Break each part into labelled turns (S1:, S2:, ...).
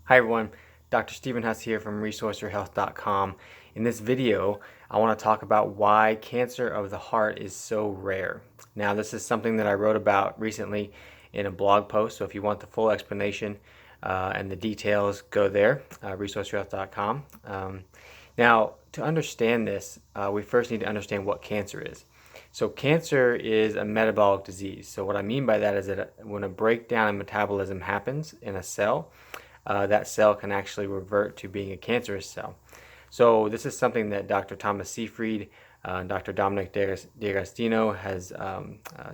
S1: Hi everyone, Dr. Stephen Huss here from ResourceYourHealth.com. In this video, I want to talk about why cancer of the heart is so rare. Now, this is something that I wrote about recently in a blog post, so if you want the full explanation and the details, go there, ResourceYourHealth.com. Now, to understand this, we first need to understand what cancer is. So cancer is a metabolic disease. So what I mean by that is that when a breakdown in metabolism happens in a cell, that cell can actually revert to being a cancerous cell. So this is something that Dr. Thomas Seyfried, Dr. Dominic D'Agostino has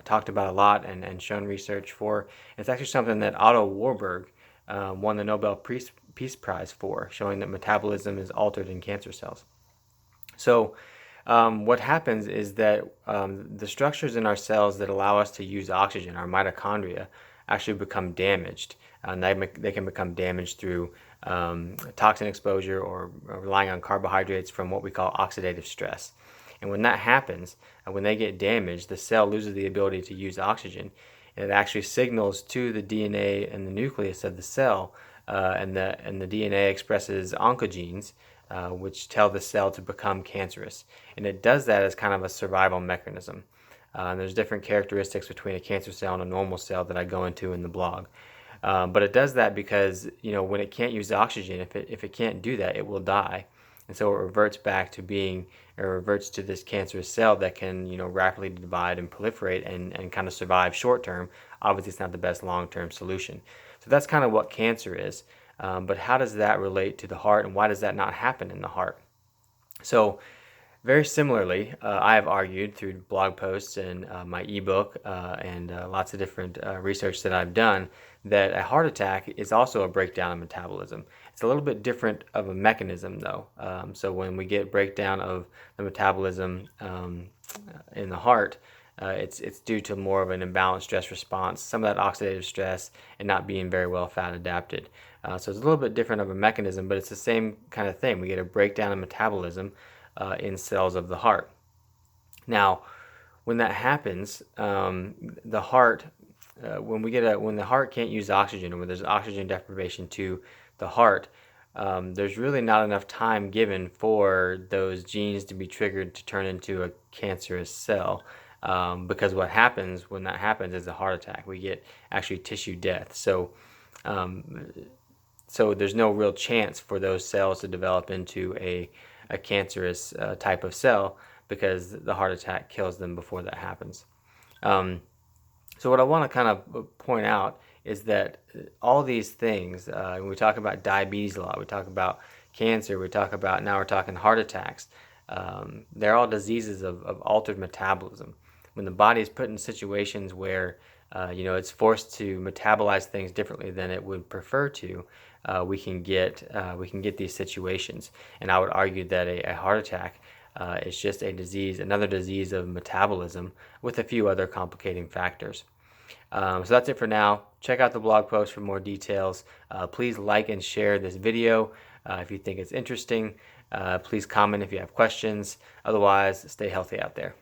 S1: talked about a lot and shown research for. And it's actually something that Otto Warburg won the Nobel Peace Prize for, showing that metabolism is altered in cancer cells. So what happens is that the structures in our cells that allow us to use oxygen, our mitochondria, actually become damaged. They can become damaged through toxin exposure or relying on carbohydrates from what we call oxidative stress. And when that happens, when they get damaged, the cell loses the ability to use oxygen. And it actually signals to the DNA and the nucleus of the cell, and the DNA expresses oncogenes, which tell the cell to become cancerous. And it does that as kind of a survival mechanism. There's different characteristics between a cancer cell and a normal cell that I go into in the blog. But it does that because, when it can't use oxygen, if it can't do that, it will die. And so it reverts back to reverts to this cancerous cell that can, rapidly divide and proliferate and kind of survive short term. Obviously, it's not the best long-term solution. So that's kind of what cancer is. But how does that relate to the heart, and why does that not happen in the heart? So very similarly, I have argued through blog posts and my ebook and lots of different research that I've done that a heart attack is also a breakdown of metabolism. It's a little bit different of a mechanism though. So when we get breakdown of the metabolism in the heart, it's due to more of an imbalanced stress response, some of that oxidative stress, and not being very well fat adapted. So it's a little bit different of a mechanism, but it's the same kind of thing. We get a breakdown in metabolism in cells of the heart. Now, when that happens, the heart, when the heart can't use oxygen, or when there's oxygen deprivation to the heart, there's really not enough time given for those genes to be triggered to turn into a cancerous cell. Because what happens when that happens is a heart attack. We get actually tissue death. So there's no real chance for those cells to develop into a cancerous type of cell, because the heart attack kills them before that happens. So what I want to kind of point out is that all these things, when we talk about diabetes a lot, we talk about cancer, now we're talking heart attacks, they're all diseases of altered metabolism. When the body is put in situations where it's forced to metabolize things differently than it would prefer to, we can get these situations. And I would argue that a heart attack is just another disease of metabolism with a few other complicating factors. So that's it for now. Check out the blog post for more details. Please like and share this video if you think it's interesting. Please comment if you have questions. Otherwise, stay healthy out there.